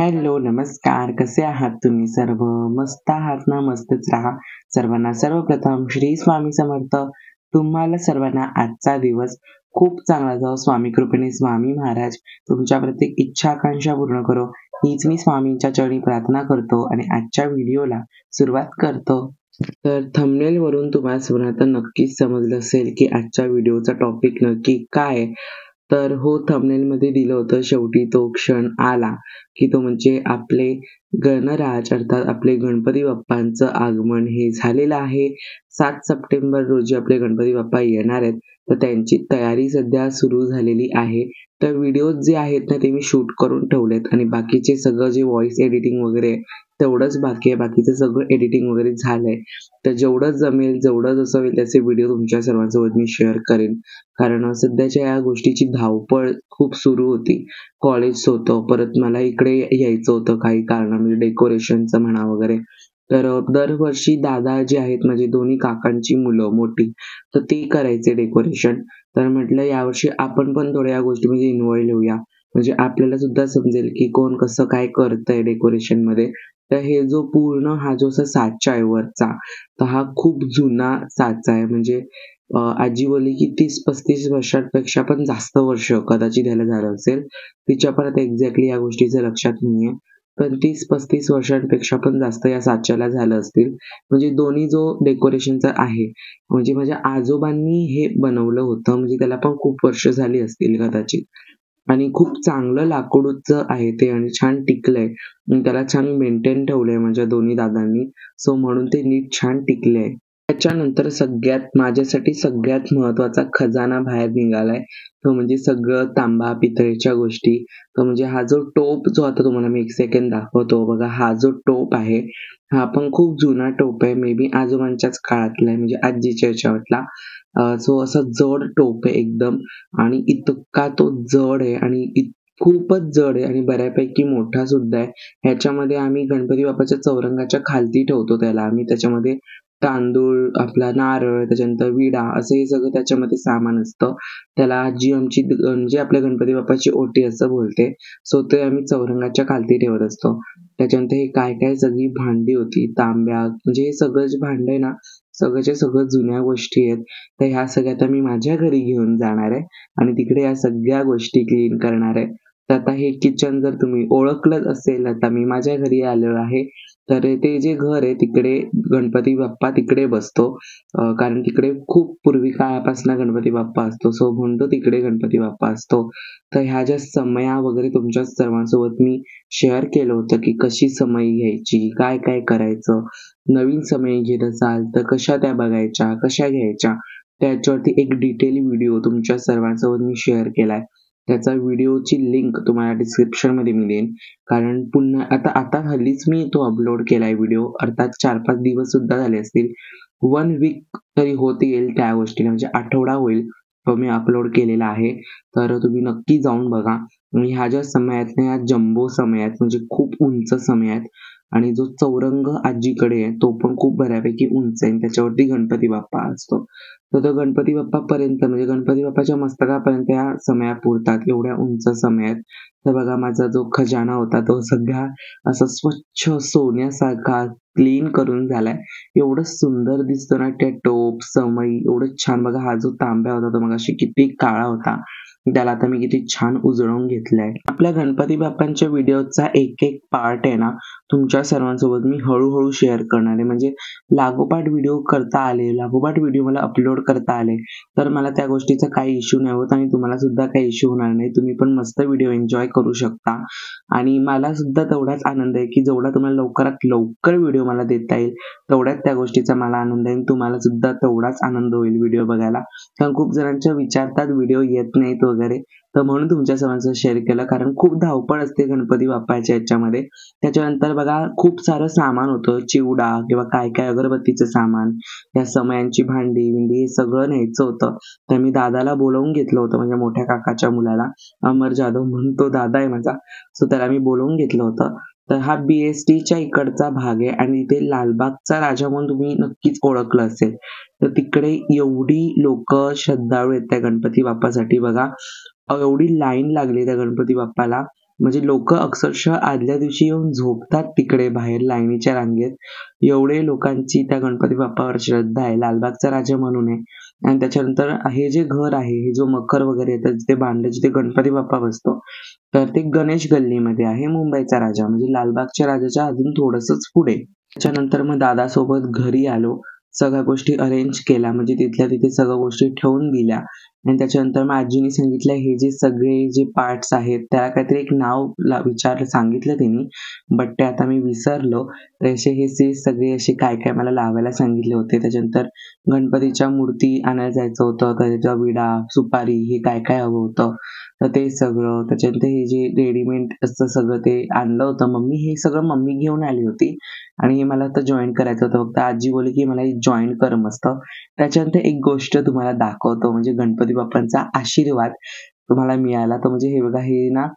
Hello, नमस्कार. कसे आहात तुम्ही सर्व? मस्त आहात ना? मस्तच राहा. सर्वांना सर्वप्रथम श्री स्वामी समर्थ. तुम्हाला सर्वांना आजचा दिवस खूप चांगला जावो. स्वामी कृपेने स्वामी महाराज तुमच्या प्रत्येक इच्छा आकांक्षा पूर्ण करो, हीच मी स्वामींच्या चरणी प्रार्थना करतो आणि आजच्या व्हिडिओला सुरुवात करतो. तर थंबनेलवरून तुम्हाला सर्वांना तर नक्कीच समजलं असेल की आजच्या व्हिडिओचा टॉपिक नक्की काय आहे. तर हो, थंबनेलमध्ये दिलं होतं, शेवटी तो क्षण आला की तो म्हणजे आपले गणराज अर्थात आपले गणपती बाप्पांचं आगमन हे झालेलं आहे. 7 सप्टेंबर रोजी आपले गणपती बाप्पा येणार आहेत. तर त्यांची तयारी सध्या सुरू झालेली आहे. तर व्हिडिओज जे आहेत ना ते मी शूट करून ठेवलेत आणि बाकीचे सगळं जे व्हॉइस एडिटिंग वगैरे तेवढंच बाकी आहे. बाकीचं सगळं एडिटिंग वगैरे झालंय. तर जेवढं जमेल, जेवढं जसं होईल त्याचे व्हिडिओ तुमच्या सर्वांसोबत मी शेअर करेन. कारण सध्याच्या या गोष्टीची धावपळ खूप सुरू होती. कॉलेज होतं, परत मला इकडे यायचं होतं काही कारणामुळे, डेकोरेशनचं म्हणा वगैरे. तर दरवर्षी दादा जे आहेत माझे दोन्ही काकांची मुलं मोठी, तर ते करायचे डेकोरेशन. तर म्हटलं यावर्षी आपण पण थोड्या या गोष्टीमध्ये इन्व्हॉल्व होऊया. म्हणजे आपल्याला सुद्धा समजेल की कोण कसं काय करतंय डेकोरेशनमध्ये. तर हे जो पूर्ण हा जो असा साचा आहे वरचा, तर हा खूप जुना साचा आहे. म्हणजे आजी बोलली की 30-35 वर्षांपेक्षा पण जास्त वर्ष कदाचित ह्याला झालं असेल. तिच्या पण आता एक्झॅक्टली या गोष्टीचं लक्षात नाहीये. पण 30-35 वर्षांपेक्षा पण जास्त या साच्याला झालं असतील. म्हणजे दोन्ही जो डेकोरेशनचा आहे, म्हणजे माझ्या आजोबांनी हे बनवलं होतं. म्हणजे त्याला पण खूप वर्ष झाली असतील कदाचित. आणि खूप चांगलं लाकूडचं आहे ते आणि छान टिकलंय. त्याला छान मेंटेन ठेवलंय माझ्या दोन्ही दादांनी. सो म्हणून ते नीट छान टिकलंय. त्याच्यानंतर माझ्यासाठी सगळ्यात महत्त्वाचा खजाना बाहेर निघालाय. तो म्हणजे सगळं तांबा, पितळेच्या गोष्टी. तो म्हणजे हा जो टोप जो आता तुम्हाला मी 1 सेकंद दाखवतो बघा, हा जो टोप आहे, हा पण खूप जुना टोप आहे. मे बी आजोबांच्याच काळातला आहे, म्हणजे आजीच्या ह्याच्यातला. सो असा जड टोप आहे एकदम आणि इतका तो जड आहे आणि खूपच जड आहे आणि बऱ्यापैकी मोठा सुद्धा आहे. ह्याच्यामध्ये आम्ही गणपती बाप्पाच्या चौरंगाच्या खालती ठेवतो त्याला. आम्ही त्याच्यामध्ये तांदूळ, आपला नारळ, त्याच्यानंतर विडा असं हे सगळं त्याच्यामध्ये सामान असतं. त्याला आजी आमची म्हणजे आपल्या गणपती बाप्पाची ओटी असं बोलते. सो ते आम्ही चौरंगाच्या खालती ठेवत असतो. त्याच्यानंतर हे काय सगळी भांडी होती, तांब्या, म्हणजे हे सगळं जे भांड आहे ना, सगळंच्या सगळं जुन्या गोष्टी आहेत. तर ह्या सगळ्या आता मी माझ्या घरी घेऊन जाणार आहे आणि तिकडे या सगळ्या गोष्टी क्लीन करणार आहे. तर आता हे किचन जर तुम्ही ओळखलंच असेल, आता मी माझ्या घरी आलेलो आहे. तर ते जे घर आहे तिकडे गणपती बाप्पा तिकडे बसतो. कारण तिकडे खूप पूर्वी काळापासून गणपती बाप्पा असतो. सो म्हणतो तिकडे गणपती बाप्पा असतो. तर ह्या ज्या समया वगैरे तुमच्या सर्वांसोबत मी शेअर केलं होतं की कशी समई घ्यायची, काय करायचं. नवीन समई घेत असाल तर कशा त्या बघायच्या, कशा घ्यायच्या. त्याच्यावरती एक डिटेल व्हिडिओ तुमच्या सर्वांसोबत मी शेअर केलाय. त्याचा व्हिडिओची लिंक तुम्हाला डिस्क्रिप्शनमध्ये मी देईन. कारण पुन्हा आता हल्लीच मी तो अपलोड केलाय व्हिडिओ. अर्थात 4-5 दिवस सुद्धा झाले असतील. 1 वीक तरी होत येईल त्या गोष्टीला, म्हणजे आठवडा होईल तो मी अपलोड केलेला आहे. तर तुम्ही नक्की जाऊन बघा. आणि ह्या ज्या समया आहेत ना, ह्या जम्बो समया आहेत, म्हणजे खूप उंच समया आहेत. आणि जो चौरंग आजीकडे आहे तो पण खूप बऱ्यापैकी उंच आहे. त्याच्यावरती गणपती बाप्पा असतो. तर तो गणपती बाप्पापर्यंत म्हणजे गणपती बाप्पाच्या मस्तकापर्यंत ह्या समया पुरतात. एवढ्या उंच समया आहेत. तर बघा माझा जो खजाना होता तो सगळा असा स्वच्छ सोन्यासारखा क्लीन करून झालाय. एवढं सुंदर दिसतं ना त्या टोप, समई एवढं छान. बघा हा जो तांब्या होता तो मगाशी किती काळा होता, त्याला आता मी किती छान उजळवून घेतलाय. आपल्या गणपती बाप्पांच्या व्हिडिओचा एक पार्ट आहे ना, तुमच्या सर्वांसोबत मी हळूहळू शेअर करणार आहे. म्हणजे लागोपाठ व्हिडिओ करता आले, लागोपाठ व्हिडिओ मला अपलोड करता आले, तर मला त्या गोष्टीचा काही इश्यू नाही होत आणि तुम्हाला सुद्धा काही इश्यू होणार नाही. तुम्ही पण मस्त व्हिडिओ एन्जॉय करू शकता. आणि मला सुद्धा तेवढाच आनंद आहे की जेवढा तुम्हाला लवकरात लवकर व्हिडिओ मला देता येईल, तेवढ्याच त्या गोष्टीचा मला आनंद आहे. तुम्हाला सुद्धा तेवढाच आनंद होईल व्हिडिओ बघायला. कारण खूप जणांच्या विचारतात व्हिडिओ येत नाहीत वगैरे, तर म्हणून तुमच्या सर्वांचं शेअर केलं. कारण खूप धावपळ असते गणपती बाप्पाच्या ह्याच्यामध्ये. त्याच्यानंतर बघा खूप सारं सामान होतं, चिवडा किंवा काय अगरबत्तीचं सामान, या समयांची भांडी हे सगळं न्यायचं होतं. तर मी दादाला बोलावून घेतलं होतं, म्हणजे मोठ्या काकाच्या मुलाला, अमर जाधव म्हणून तो दादा आहे माझा. सो त्याला मी बोलावून घेतलं होतं. तर हा BSTच्या इकडचा भाग आहे आणि इथे लालबागचा राजा म्हणून तुम्ही नक्कीच ओळखलं असेल. तर तिकडे एवढी लोक श्रद्धाळू आहेत त्या गणपती बाप्पासाठी. बघा एवढी लाईन लागली त्या गणपती बाप्पाला. म्हणजे लोक अक्षरशः आदल्या दिवशी येऊन झोपतात तिकडे बाहेर लाईनीच्या रांगेत. एवढे लोकांची त्या गणपती बाप्पावर श्रद्धा आहे. लालबागचा राजा म्हणून आहे. आणि त्याच्यानंतर हे जे घर आहे, हे जो मखर वगैरे येतात जिथे बांधलं, जिथे गणपती बाप्पा बसतो, तर ते गणेश गल्लीमध्ये आहे. मुंबईचा राजा म्हणजे लालबागच्या राजाच्या अजून थोडंसंच पुढे. त्याच्यानंतर मग दादासोबत घरी आलो. सगळ्या गोष्टी अरेंज केल्या, म्हणजे तिथल्या तिथे सगळ्या गोष्टी ठेवून दिल्या. आणि त्याच्यानंतर मग आजीने सांगितलं हे जे सगळे जे पार्ट्स आहेत त्याला काहीतरी एक नाव सांगितलं त्यांनी, बट ते आता मी विसरलो. तर असे हे सगळे असे काय काय मला लावायला सांगितले होते. त्याच्यानंतर गणपतीच्या मूर्ती आणायला जायचं होतं, त्याच्या विडा, सुपारी, हे काय काय हवं होतं, तर ते सगळं. त्याच्यानंतर हे जे रेडीमेड असतं सगळं ते आणलं होतं मम्मी. हे सगळं मम्मी घेऊन आली होती आणि हे मला आता जॉईन करायचं होतं. फक्त आजी बोलली की मला जॉईन कर मस्त. त्याच्यानंतर एक गोष्ट तुम्हाला दाखवतो, म्हणजे गणपती बाप्पांचा आशीर्वाद तुम्हाला मिळाला. तर म्हणजे हे बघा, हे ना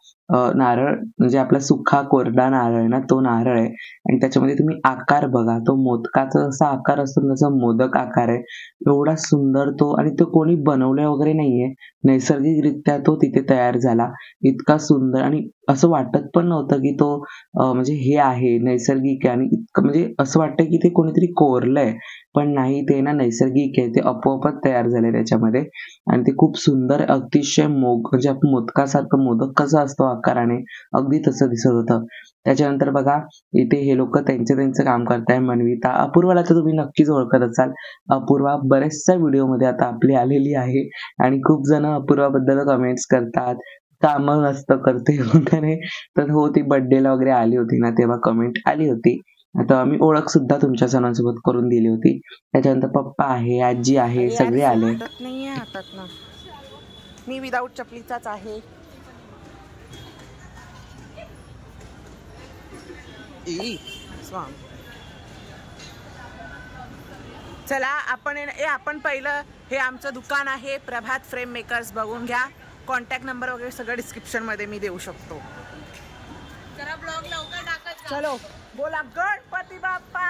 नारळ, म्हणजे आपला सुखा कोरडा नारळ आहे ना, तो नारळ आहे. आणि त्याच्यामध्ये तुम्ही आकार बघा, तो मोदकाचा जसा आकार असतो तसा मोदक आकार आहे. एवढा सुंदर तो, आणि तो कोणी बनवला वगैरे नाहीये, नैसर्गिकरित्या तो तिथे तयार झाला. इतका सुंदर, आणि असं वाटत पण नव्हतं की तो म्हणजे हे आहे नैसर्गिक आहे, आणि इतकं म्हणजे असं वाटतं की ते कोणीतरी कोरलंय, पण नाही, ते ना नैसर्गिक आहे. ते आपोआपच तयार झाले त्याच्यामध्ये. आणि ते खूप सुंदर, अतिशय म्हणजे आपण मोदकासारखं, मोदक कसं असतो आकाराने, अगदी तसं दिसत होतं. त्याच्यानंतर बघा, इथे हे लोक त्यांचं काम करताय. मनविता, अपूर्वाला तर तुम्ही नक्कीच ओळखत असाल. अपूर्वा बऱ्याचशा व्हिडिओमध्ये आता आपली आलेली आहे आणि खूप जण अपूर्वाबद्दल कमेंट्स करतात, कामं नसतं करते वगैरे. तर हो, ती बर्थडेला वगैरे आली होती ना, तेव्हा कमेंट आली होती. आता मी ओळख सुद्धा तुमच्या सणांसोबत करून दिली होती. त्याच्यानंतर पप्पा आहे, आजी आहे, सगळे आले. नाहीये हातात ना, मी विदाऊट चपलीचाच आहे. चला आपण पहिलं, हे आमचं दुकान आहे प्रभात फ्रेम मेकर्स, बघून घ्या. कॉन्टॅक्ट नंबर वगैरे सगळं डिस्क्रिप्शन मध्ये मी देऊ शकतो. जरा ब्लॉग लवकर टाकत. चलो बोला गणपती बाप्पा.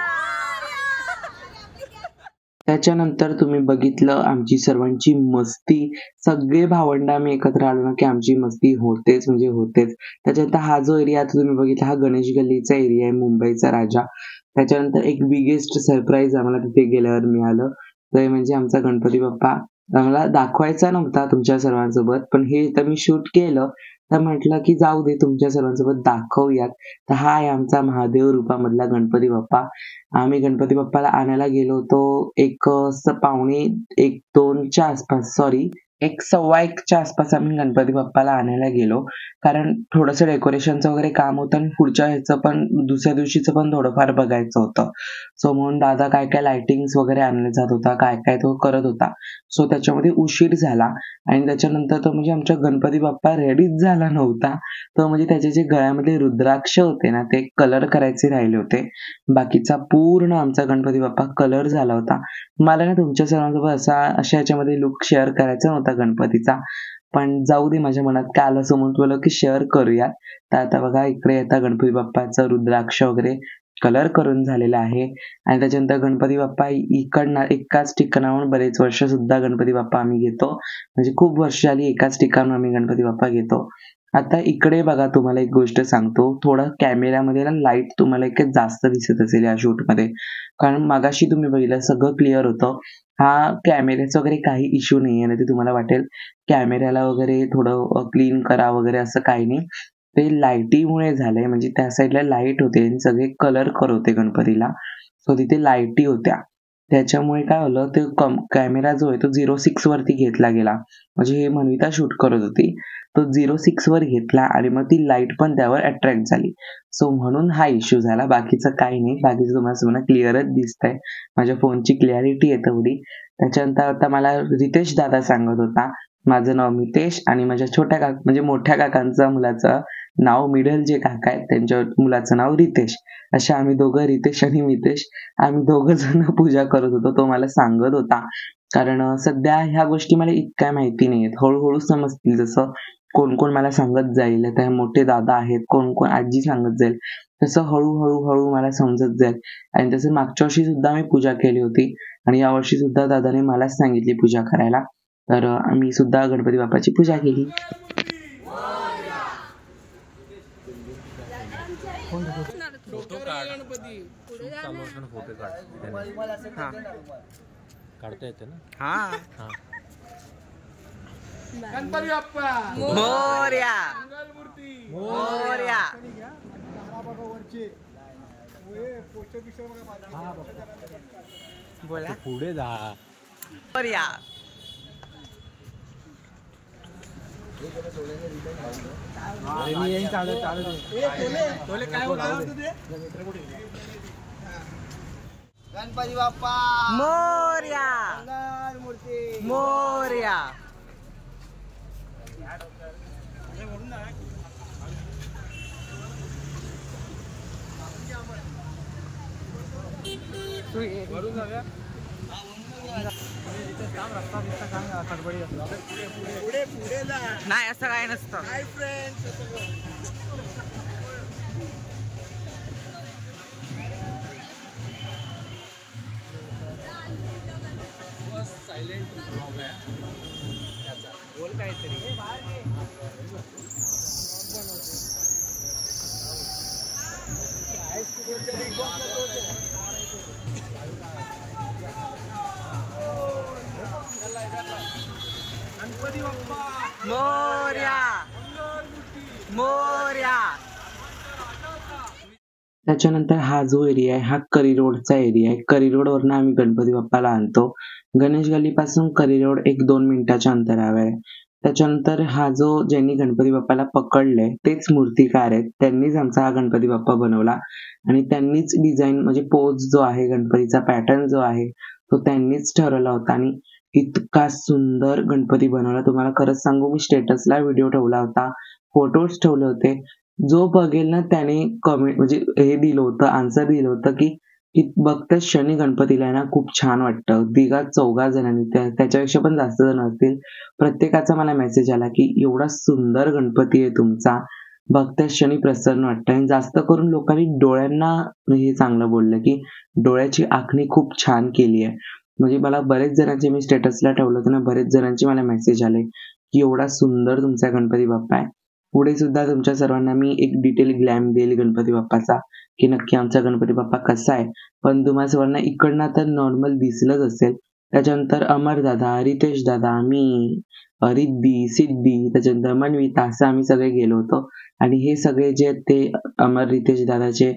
त्याच्यानंतर तुम्ही बघितलं आमची सर्वांची मस्ती. सगळे भावंड आम्ही एकत्र आलो ना की आमची मस्ती होतेच म्हणजे होतेच. त्याच्यानंतर हा जो एरिया आता तुम्ही बघितला, हा गणेश गल्लीचा एरिया आहे, मुंबईचा राजा. त्याच्यानंतर एक बिगेस्ट सरप्राईज आम्हाला तिथे गेल्यावर मिळालं, ते म्हणजे आमचा गणपती बाप्पा. आम्हाला दाखवायचा नव्हता तुमच्या सर्वांसोबत, पण हे तर मी शूट केलं, तर म्हटलं की जाऊ दे, तुमच्या सर्वांसोबत दाखवूयात. तर हा आहे आमचा महादेव रूपामधला गणपती बाप्पा. आम्ही गणपती बाप्पाला आणायला गेलो होतो एक पावणे 1-2च्या आसपास, सॉरी 1-1:15च्या आसपास आम्ही गणपती बाप्पाला आणायला गेलो. कारण थोडंसं डेकोरेशनचं वगैरे काम होतं आणि पुढच्या ह्याचं पण, दुसऱ्या दिवशीचं पण थोडंफार बघायचं होतं. सो म्हणून दादा काय काय लाइटिंग्स वगैरे आणले जात होता, काय काय तो करत होता. सो त्याच्यामध्ये उशीर झाला. आणि त्याच्यानंतर तो म्हणजे आमचा गणपती बाप्पा रेडीच झाला नव्हता. तर म्हणजे त्याचे जे गळ्यामध्ये रुद्राक्ष होते ना, ते कलर करायचे राहिले होते. बाकीचा पूर्ण आमचा गणपती बाप्पा कलर झाला होता. मला ना तुमच्या सर्वांसोबत अशा याच्यामध्ये लुक शेअर करायचा नव्हता गणपतीचा, पण जाऊ दे, माझ्या मनात काय आलं असं म्हणून बोललो की शेअर करूया. तर आता बघा, इकडे आता गणपती बाप्पाचं रुद्राक्ष वगैरे कलर करून झालेला आहे. आणि त्याच्यानंतर गणपती बाप्पा इकडनं एकाच ठिकाणाहून बरेच वर्ष सुद्धा गणपती बाप्पा आम्ही घेतो, म्हणजे खूप वर्ष आली एकाच ठिकाणाहून आम्ही गणपती बाप्पा घेतो. आता इकडे बघा, तुम्हाला एक गोष्ट सांगतो, थोडं कॅमेऱ्यामध्ये ना लाईट तुम्हाला एक जास्त दिसत असेल या शूटमध्ये, कारण मागाशी तुम्ही बघितलं सगळं क्लिअर होतं. हा कॅमेऱ्याचा वगैरे काही इश्यू नाहीये, नाही ते तुम्हाला वाटेल कॅमेऱ्याला वगैरे थोडं क्लीन करा वगैरे, असं काही नाही. ते लाईटीमुळे झालंय, म्हणजे त्या साईडला लाईट होते आणि सगळे कलर करत होते गणपतीला, सो तिथे लाईटी होत्या. त्याच्यामुळे काय झालं, ते कॅमेरा जो आहे तो 06 वरती घेतला गेला. म्हणजे हे मनविता शूट करत होती, तो 06 वर घेतला आणि मग ती लाईट पण त्यावर अट्रॅक्ट झाली. सो म्हणून हा इश्यू झाला, बाकीचं काही नाही. बाकीचं तुम्हाला समजा क्लिअरच दिसतंय, माझ्या फोनची क्लॅरिटी आहे तेवढी. त्याच्यानंतर आता मला रितेश दादा सांगत होता, माझं नाव मितेश आणि माझ्या म्हणजे मोठ्या काकांचं मुलाचं नाव, मिडल जे काका आहेत त्यांच्या मुलाचं नाव रितेश. अशा आम्ही दोघं, रितेश आणि मितेश, आम्ही दोघं जण पूजा करत होतो. तो मला सांगत होता, कारण सध्या ह्या गोष्टी मला इतक्या माहिती नाहीयेत, हळूहळू समजतील. जसं कोण कोण मला सांगत जाईल, आता मोठे दादा आहेत, कोण कोण आजी सांगत जाईल, तसं हळूहळू मला समजत जाईल. आणि तसं मागच्या वर्षी सुद्धा मी पूजा केली होती आणि यावर्षी सुद्धा दादाने मलाच सांगितली पूजा करायला. तर आम्ही सुद्धा गणपती बाप्पाची पूजा केली. फोटो काढता येते ना. हा हा गणपती बाप्पा मोरया मोरया. बोला पुढे जा. मोरया. मी येईन चालत चालत. गणपती बाप्पा मोरया मूर्ती मोरया. नाही असं काय नसतं. मोरया मोरया. त्याच्यानंतर हा जो एरिया आहे हा करी रोडचा एरिया आहे. करी रोडवरनं आम्ही गणपती बाप्पाला आणतो. गणेश गल्लीपासून करी रोड 1-2 मिनिटाच्या अंतरावर आहे. त्याच्यानंतर हा जो ज्यांनी गणपती बाप्पाला पकडले तेच मूर्तिकार आहेत. त्यांनीच आमचा हा गणपती बाप्पा बनवला आणि त्यांनीच डिझाईन म्हणजे पोज जो आहे गणपतीचा पॅटर्न जो आहे तो त्यांनीच ठरवला होता आणि इतका सुंदर गणपती बनवला. तुम्हाला खरंच सांगू मी स्टेटसला व्हिडिओ ठेवला होता, फोटोज ठेवले होते. जो बघेल ना त्याने कमेंट म्हणजे हे दिलं होतं, आन्सर दिलं होतं की बघता क्षणी गणपतीला ना खूप छान वाटतं. 3-4 जणांनी त्याच्यापेक्षा पण जास्त जण असतील. प्रत्येकाचा मला मेसेज आला की एवढा सुंदर गणपती आहे तुमचा, बघता क्षणी प्रसन्न वाटतं. आणि जास्त करून लोकांनी डोळ्यांना हे चांगलं बोललं की डोळ्याची आखणी खूप छान केली आहे. म्हणजे मला बरेच जणांचे मी स्टेटसला ठेवलं होतं ना, बरेच जणांचे मला मेसेज आले की एवढा सुंदर तुमचा गणपती बाप्पा आहे. पुढे सुद्धा तुमच्या सर्वांना मी एक डिटेल ग्लॅम देईल गणपती बाप्पाचा की नक्की आमचा गणपती बाप्पा कसा आहे. पण तुम्हा सर्वांना इकडनं तर नॉर्मल दिसलंच असेल. त्याच्यानंतर अमर दादा, रितेश दादा, मी, रिद्धी, सिद्धी, त्याच्यानंतर मनविता असं आम्ही सगळे गेलो होतो. आणि हे सगळे जे ते अमर रितेश दादाचे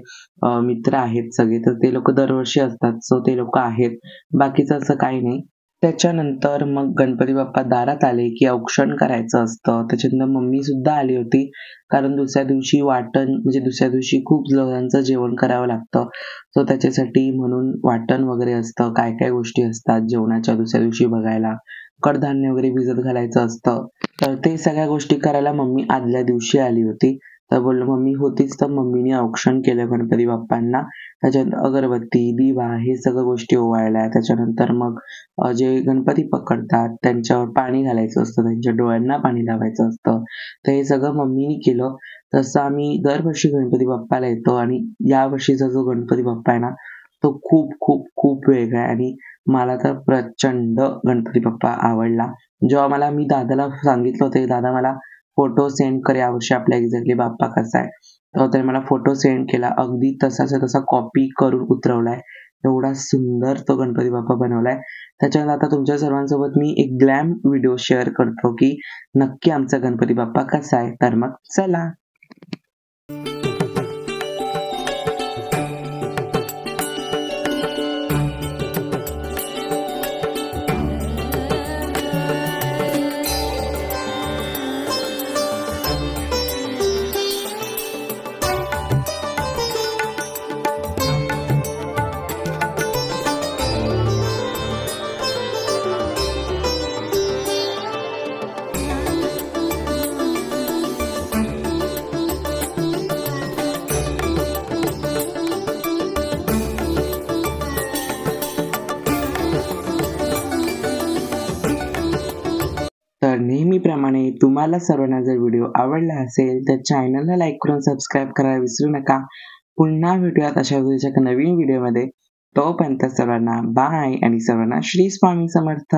मित्र आहेत सगळे, तर ते लोक दरवर्षी असतात. सो ते लोक आहेत, बाकीचं असं काही नाही. त्याच्यानंतर मग गणपती बाप्पा दारात आले की औक्षण करायचं असतं. त्याच्यानंतर मम्मी सुद्धा आली होती कारण दुसऱ्या दिवशी वाटण म्हणजे दुसऱ्या दिवशी खूप जणांचं जेवण करावं लागतं. सो त्याच्यासाठी म्हणून वाटण वगैरे असतं, काय काय गोष्टी असतात जेवणाच्या दुसऱ्या दिवशी बघायला, कडधान्य वगैरे भिजत घालायचं असतं. तर ते सगळ्या गोष्टी करायला मम्मी आदल्या दिवशी आली होती. तर बोललो मम्मी होतीच तर मम्मीने औक्षण केलं गणपती बाप्पांना. त्याच्यानंतर अगरबत्ती, दिवा हे सगळं गोष्टी ओवाळल्या. त्याच्यानंतर मग जे गणपती पकडतात त्यांच्यावर पाणी घालायचं असतं, त्यांच्या डोळ्यांना पाणी लावायचं असतं. तर हे सगळं मम्मीने केलं. तसं आम्ही दरवर्षी गणपती बाप्पाला येतो आणि या वर्षीचा जो गणपती बाप्पा आहे ना तो खूप खूप खूप वेगळा आहे आणि मला तर प्रचंड गणपती बाप्पा आवडला. जेव्हा मी दादाला सांगितलं होतं की दादा मला फोटो सेंड कर यावर्षी आपल्या एक्झॅक्टली बाप्पा कसा आहे, तर त्याने मला फोटो सेंड केला. अगदी तसाचा तसा कॉपी करून उतरवलाय. एवढा सुंदर तो गणपती बाप्पा बनवलाय. त्याच्यानंतर आता तुमच्या सर्वांसोबत मी एक ग्लॅम व्हिडिओ शेअर करतो की नक्की आमचा गणपती बाप्पा कसा आहे. तर मग चला. तर नेहमीप्रमाणे तुम्हाला सर्वांना जर व्हिडिओ आवडला असेल तर चॅनलला लाईक करून सबस्क्राईब करायला विसरू नका. पुन्हा भेटूयात अशा नवीन व्हिडिओमध्ये. तोपर्यंत सर्वांना बाय आणि सर्वांना श्री स्वामी समर्थ.